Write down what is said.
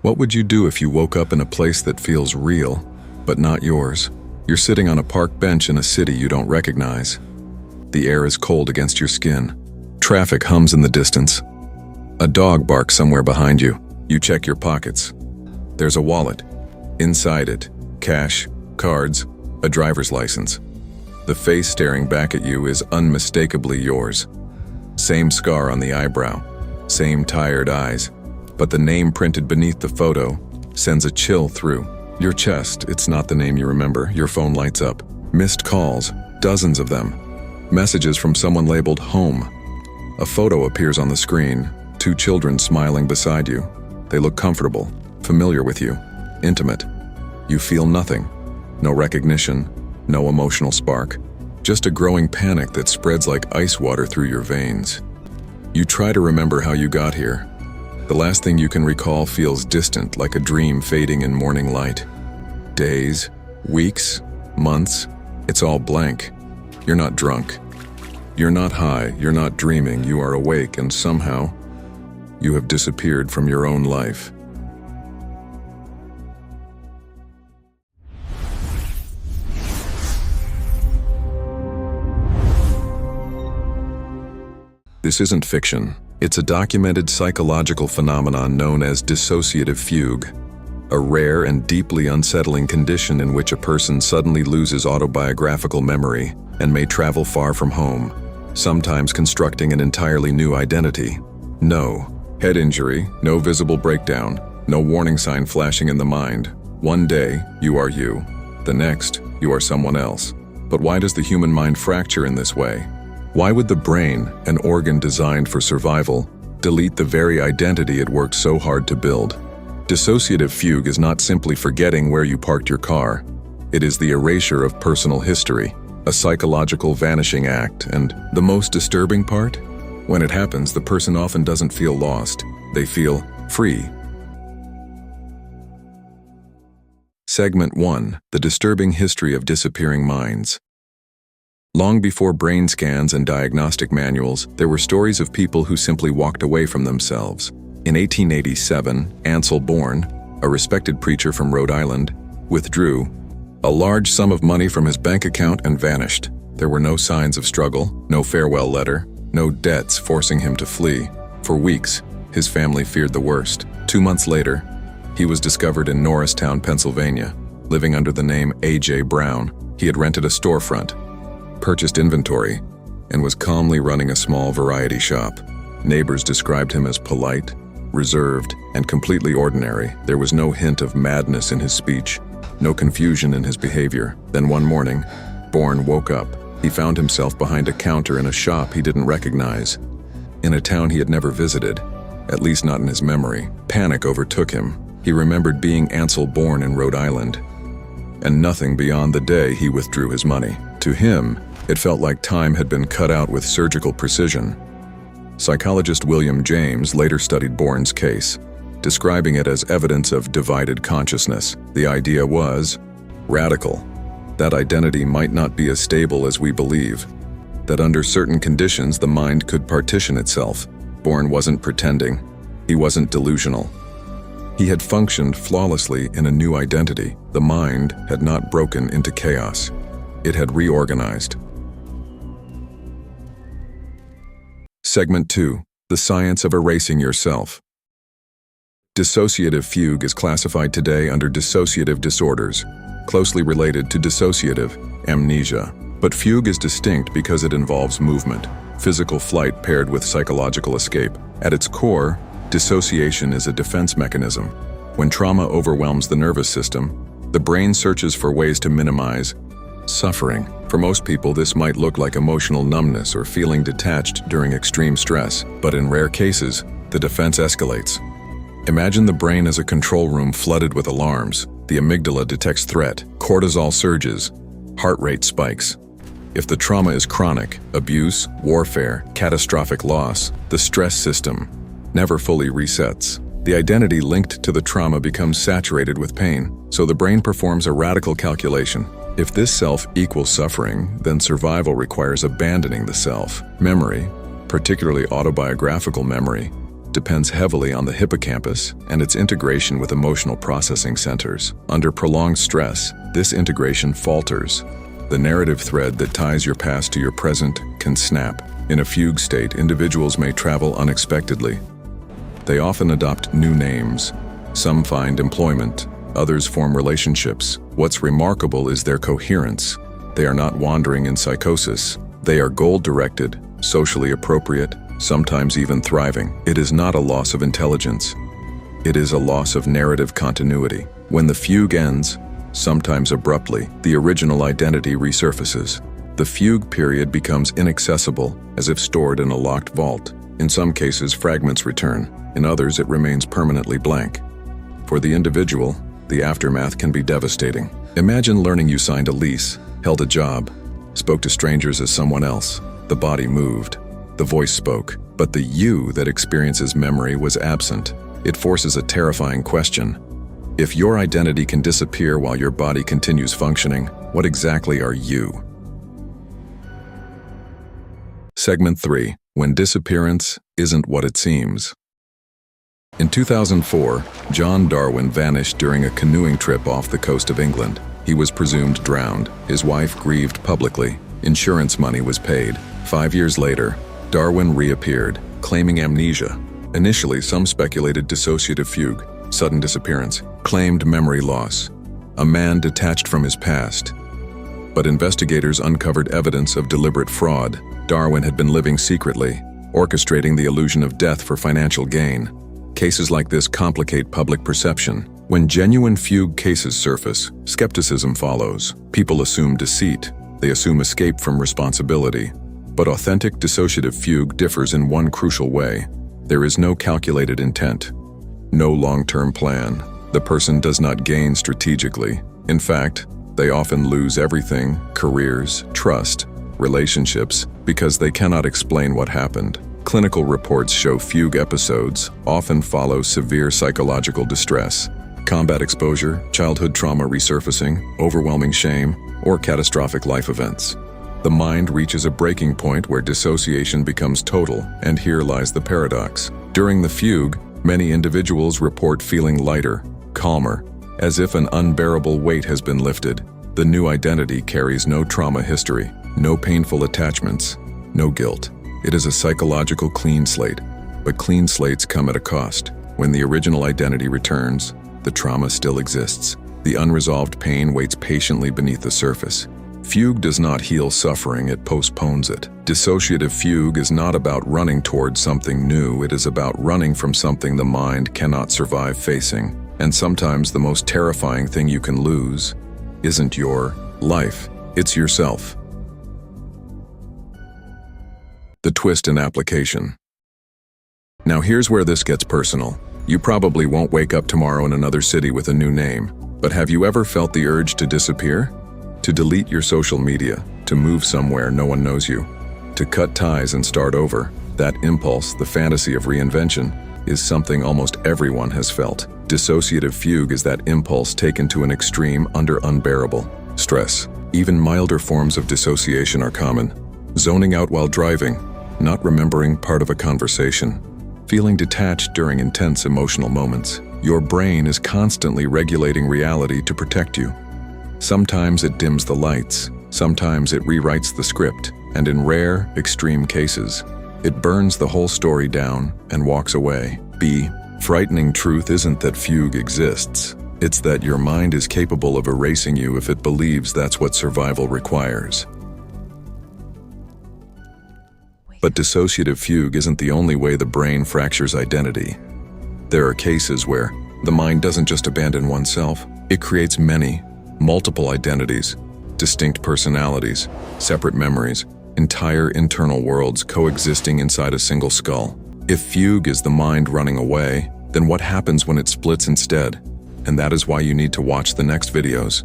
What would you do if you woke up in a place that feels real, but not yours? You're sitting on a park bench in a city you don't recognize. The air is cold against your skin. Traffic hums in the distance. A dog barks somewhere behind you. You check your pockets. There's a wallet. Inside it, cash, cards, a driver's license. The face staring back at you is unmistakably yours. Same scar on the eyebrow, same tired eyes, but the name printed beneath the photo sends a chill through your chest. It's not the name you remember. Your phone lights up. Missed calls, dozens of them. Messages from someone labeled home. A photo appears on the screen, 2 children smiling beside you. They look comfortable, familiar with you, intimate. You feel nothing. No recognition, no emotional spark. Just a growing panic that spreads like ice water through your veins. You try to remember how you got here. The last thing you can recall feels distant, like a dream fading in morning light. Days, weeks, months, it's all blank. You're not drunk. You're not high, you're not dreaming, you are awake, and somehow, you have disappeared from your own life. This isn't fiction. It's a documented psychological phenomenon known as dissociative fugue, a rare and deeply unsettling condition in which a person suddenly loses autobiographical memory and may travel far from home, sometimes constructing an entirely new identity. No head injury, no visible breakdown, no warning sign flashing in the mind. One day, you are you. The next, you are someone else. But why does the human mind fracture in this way? Why would the brain, an organ designed for survival, delete the very identity it worked so hard to build? Dissociative fugue is not simply forgetting where you parked your car. It is the erasure of personal history, a psychological vanishing act, and the most disturbing part? When it happens, the person often doesn't feel lost. They feel free. Segment 1: The Disturbing History of Disappearing Minds. Long before brain scans and diagnostic manuals, there were stories of people who simply walked away from themselves. In 1887, Ansel Bourne, a respected preacher from Rhode Island, withdrew a large sum of money from his bank account and vanished. There were no signs of struggle, no farewell letter, no debts forcing him to flee. For weeks, his family feared the worst. 2 months later, he was discovered in Norristown, Pennsylvania, living under the name A.J. Brown. He had rented a storefront, purchased inventory, and was calmly running a small variety shop. Neighbors described him as polite, reserved, and completely ordinary. There was no hint of madness in his speech, no confusion in his behavior. Then one morning, Bourne woke up. He found himself behind a counter in a shop he didn't recognize, in a town he had never visited, at least not in his memory. Panic overtook him. He remembered being Ansel Bourne in Rhode Island, and nothing beyond the day he withdrew his money. To him, it felt like time had been cut out with surgical precision. Psychologist William James later studied Bourne's case, describing it as evidence of divided consciousness. The idea was radical, that identity might not be as stable as we believe, that under certain conditions the mind could partition itself. Bourne wasn't pretending. He wasn't delusional. He had functioned flawlessly in a new identity. The mind had not broken into chaos. It had reorganized. Segment 2: The Science of Erasing Yourself. Dissociative fugue is classified today under dissociative disorders, closely related to dissociative amnesia. But fugue is distinct because it involves movement, physical flight paired with psychological escape. At its core, dissociation is a defense mechanism. When trauma overwhelms the nervous system, the brain searches for ways to minimize suffering. For most people, this might look like emotional numbness or feeling detached during extreme stress, but in rare cases, the defense escalates. Imagine the brain as a control room flooded with alarms. The amygdala detects threat, cortisol surges, heart rate spikes. If the trauma is chronic, abuse, warfare, catastrophic loss, the stress system never fully resets. The identity linked to the trauma becomes saturated with pain, so the brain performs a radical calculation. If this self equals suffering, then survival requires abandoning the self. Memory, particularly autobiographical memory, depends heavily on the hippocampus and its integration with emotional processing centers. Under prolonged stress, this integration falters. The narrative thread that ties your past to your present can snap. In a fugue state, individuals may travel unexpectedly. They often adopt new names. Some find employment, others form relationships. What's remarkable is their coherence. They are not wandering in psychosis. They are goal-directed, socially appropriate, sometimes even thriving. It is not a loss of intelligence. It is a loss of narrative continuity. When the fugue ends, sometimes abruptly, the original identity resurfaces. The fugue period becomes inaccessible, as if stored in a locked vault. In some cases, fragments return. In others, it remains permanently blank. For the individual, the aftermath can be devastating. Imagine learning you signed a lease, held a job, spoke to strangers as someone else. The body moved. The voice spoke. But the you that experiences memory was absent. It forces a terrifying question. If your identity can disappear while your body continues functioning, what exactly are you? Segment 3. When disappearance isn't what it seems. In 2004, John Darwin vanished during a canoeing trip off the coast of England. He was presumed drowned. His wife grieved publicly. Insurance money was paid. 5 years later, Darwin reappeared, claiming amnesia. Initially, some speculated dissociative fugue, sudden disappearance, claimed memory loss, a man detached from his past. But investigators uncovered evidence of deliberate fraud. Darwin had been living secretly, orchestrating the illusion of death for financial gain. Cases like this complicate public perception. When genuine fugue cases surface, skepticism follows. People assume deceit. They assume escape from responsibility. But authentic dissociative fugue differs in one crucial way. There is no calculated intent, no long-term plan. The person does not gain strategically. In fact, they often lose everything: careers, trust, relationships, because they cannot explain what happened. Clinical reports show fugue episodes often follow severe psychological distress, combat exposure, childhood trauma resurfacing, overwhelming shame, or catastrophic life events. The mind reaches a breaking point where dissociation becomes total, and here lies the paradox. During the fugue, many individuals report feeling lighter, calmer, as if an unbearable weight has been lifted. The new identity carries no trauma history, no painful attachments, no guilt. It is a psychological clean slate, but clean slates come at a cost. When the original identity returns, the trauma still exists. The unresolved pain waits patiently beneath the surface. Fugue does not heal suffering, it postpones it. Dissociative fugue is not about running towards something new, it is about running from something the mind cannot survive facing. And sometimes the most terrifying thing you can lose isn't your life, it's yourself. The twist in application. Now here's where this gets personal. You probably won't wake up tomorrow in another city with a new name, but have you ever felt the urge to disappear? To delete your social media, to move somewhere no one knows you, to cut ties and start over? That impulse, the fantasy of reinvention, is something almost everyone has felt. Dissociative fugue is that impulse taken to an extreme under unbearable stress. Even milder forms of dissociation are common. Zoning out while driving, not remembering part of a conversation, feeling detached during intense emotional moments. Your brain is constantly regulating reality to protect you. Sometimes it dims the lights, sometimes it rewrites the script, and in rare, extreme cases, it burns the whole story down and walks away. The frightening truth isn't that fugue exists, it's that your mind is capable of erasing you if it believes that's what survival requires. But dissociative fugue isn't the only way the brain fractures identity. There are cases where the mind doesn't just abandon oneself, it creates multiple identities, distinct personalities, separate memories, entire internal worlds coexisting inside a single skull. If fugue is the mind running away, then what happens when it splits instead? And that is why you need to watch the next videos.